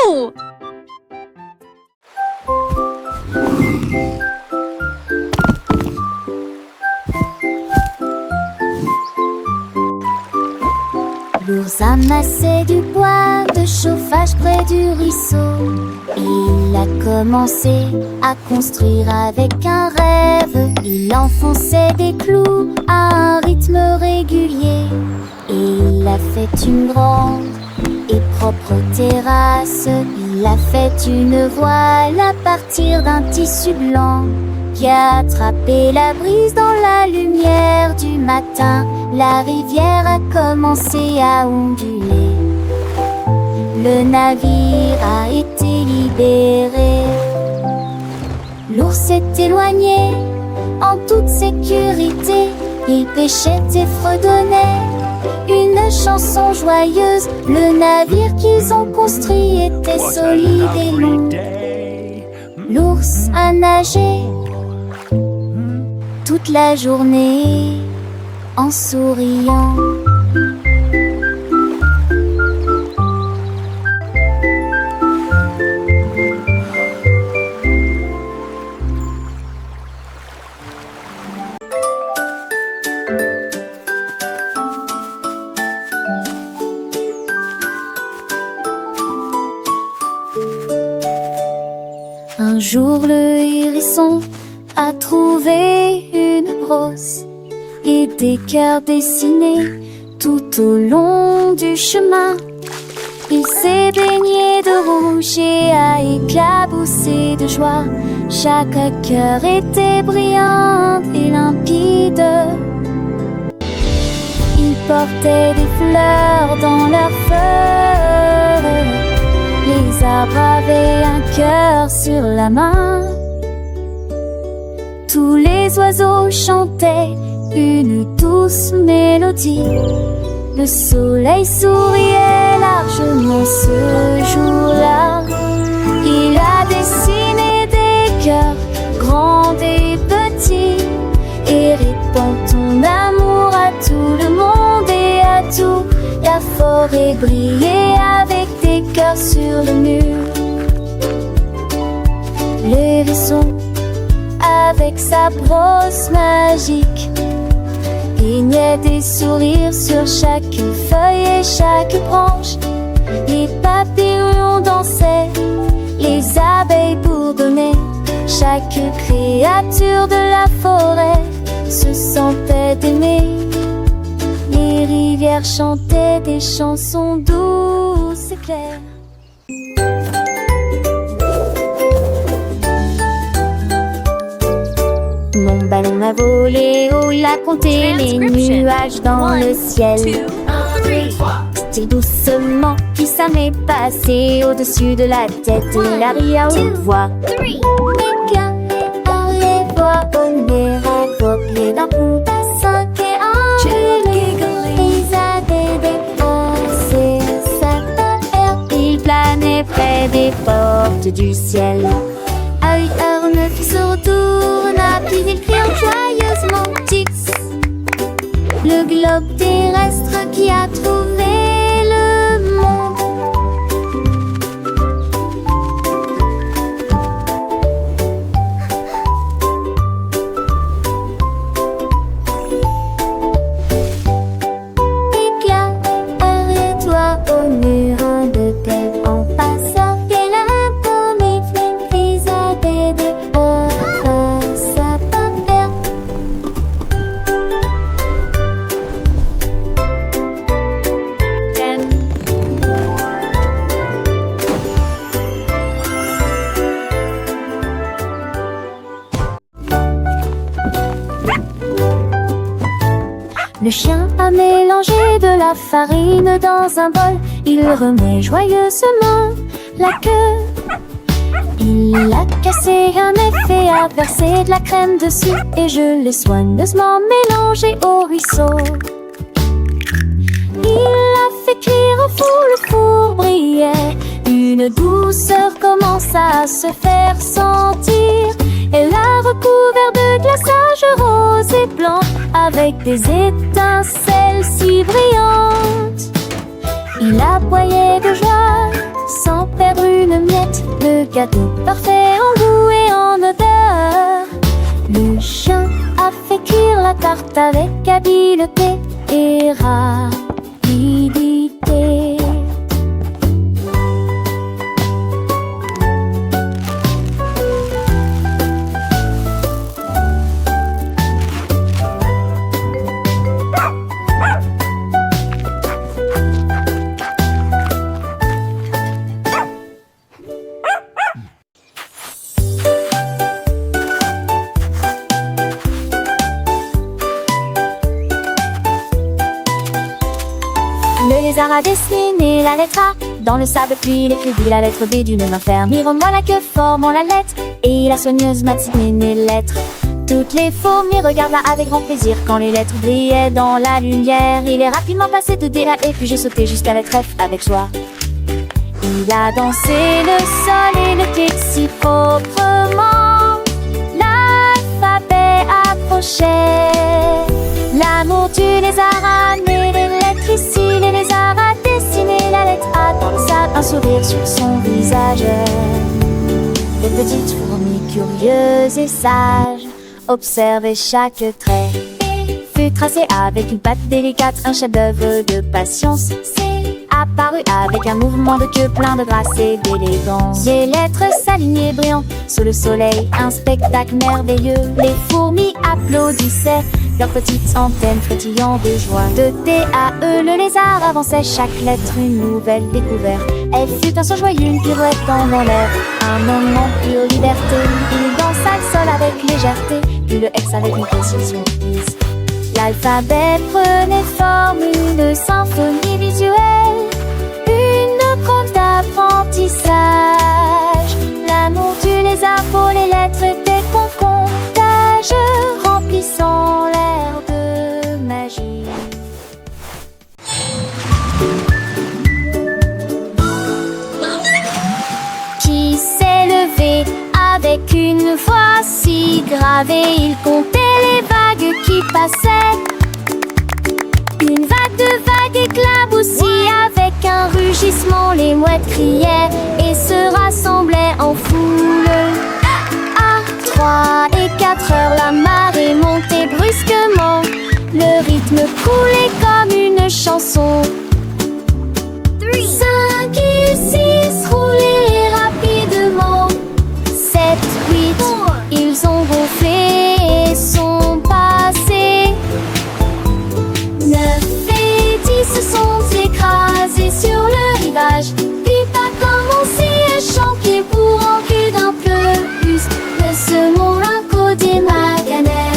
Woohoo! L'ours amassait du bois de chauffage près du ruisseau. Il a commencé à construire avec un rêve. Il enfonçait des clous à un rythme régulier. Et il a fait une grande et propre terrasse. Il a fait une voile à partir d'un tissu blanc qui a attrapé la brise dans la lumière du matin. La rivière a commencé à onduler. Le navire a été libéré. L'ours s'est éloigné en toute sécurité. Il pêchait et fredonnait une chanson joyeuse. Le navire qu'ils ont construit était solide et long. L'ours a nagé toute la journée en souriant. Un jour le hérisson a trouvé une brosse et des cœurs dessinés tout au long du chemin. Il s'est baigné de rouge et a éclaboussé de joie. Chaque cœur était brillant et limpide. Ils portaient des fleurs dans leurs feuilles. Les arbres avaient un cœur sur la main. Tous les oiseaux chantaient une douce mélodie. Le soleil souriait largement ce jour-là. Il a dessiné des cœurs grands et petits et répand ton amour à tout le monde et à tout. La forêt brillait avec des cœurs sur le mur. Le hérisson avec sa brosse magique peignait des sourires sur chaque feuille et chaque branche. Les papillons dansaient, les abeilles bourdonnaient. Chaque créature de la forêt se sentait aimée. Les rivières chantaient des chansons douces et claires. Mon ballon a volé haut, il a compté les nuages dans le ciel. C'est doucement qui ça m'est passé au-dessus de la tête. Il a ri à haute voix. Dans les voix, on est raccrochés dans tout à 5 et en ils avaient dépensé sa terre. Il planait près des portes du ciel. À 8h09, il se retourna, puis il cria joyeusement Tix. Le globe terrestre qui a trouvé le monde. Éclat, arrête-toi au mur de terre en passant. Quel atomique ils avaient des sa papier. Le chien a mélangé de la farine dans un bol. Il remet joyeusement la queue. Il a cassé un œuf et a versé de la crème dessus. Et je l'ai soigneusement mélangé au ruisseau. Il a fait cuire au four, le four brillait. Une douceur commença à se faire sentir. Elle a recouvert de glaçage rose et blanc avec des étincelles si brillantes. Il aboyait de joie sans perdre une gâteau parfait en goût et en odeur. Le chien a fait cuire la tarte avec habileté et rapidité. Le lézard a dessiné la lettre A dans le sable, puis il écrivit la lettre B d'une main ferme. Il remoua la queue formant la lettre et la soigneuse m'a dessiné les lettres. Toutes les fourmis regardent là avec grand plaisir quand les lettres brillaient dans la lumière. Il est rapidement passé de D à E, puis j'ai sauté jusqu'à la lettre F avec joie. Il a dansé le sol et le pied si proprement. L'alphabet approchait. L'amour du lézard a amené les lettres ici. Le lézard a dessiné la lettre A dans le sable, un sourire sur son visage. Les petites fourmis curieuses et sages observaient chaque trait. Fut tracé avec une patte délicate, un chef-d'œuvre de patience. C'est apparu avec un mouvement de queue plein de grâce et d'élégance. Les lettres s'alignaient brillant sous le soleil, un spectacle merveilleux. Les fourmis applaudissaient, leurs petites antennes frétillant de joie. De T à E, le lézard avançait, chaque lettre une nouvelle découverte. Elle fut un son joyeux, une pirouette dans l'air, un moment pure liberté. Il dansa le sol avec légèreté, puis le X avec une précision prise. L'alphabet prenait forme, une symphonie visuelle, une conte d'apprentissage. L'amour du lézard pour les lettres était contagieux, remplissant l'air de magie. Qui s'est levé avec une voix si grave et il comptait les vagues qui passaient. Une vague de vagues éclaboussit, avec un rugissement les mouettes criaient et se rassemblaient en foule. À 3 et 4 heures, la marée montait brusquement, le rythme coulait comme une chanson. 5 et 6 roulaient rapidement. 7, 8, ils ont gonflé et sont passés. 9 et 10 se sont écrasés sur le rivage. Puis a commencé à chanter pour en vue d'un peu plus de ce monde encodé maganer.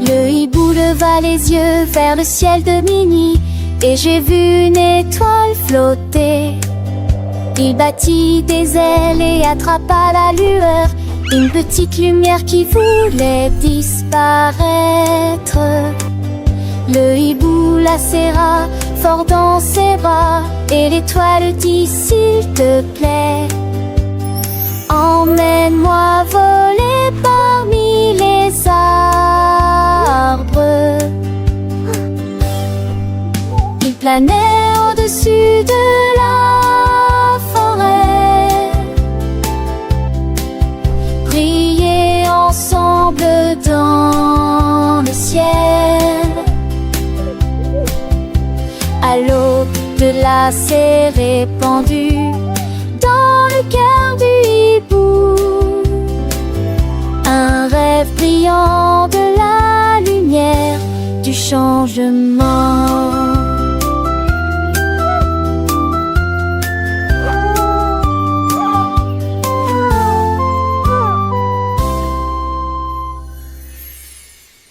Le hibou leva les yeux vers le ciel de minuit et j'ai vu une étoile flotter. Il battit des ailes et attrapa la lueur, une petite lumière qui voulait disparaître. Le hibou la serra fort dans ses bras et l'étoile dit: s'il te plaît, emmène-moi voler parmi les arbres. Il planait au-dessus de la forêt, briller ensemble dans le ciel. À l'aube, de la s'est répandue dans le cœur du hibou, un rêve brillant de la lumière du changement.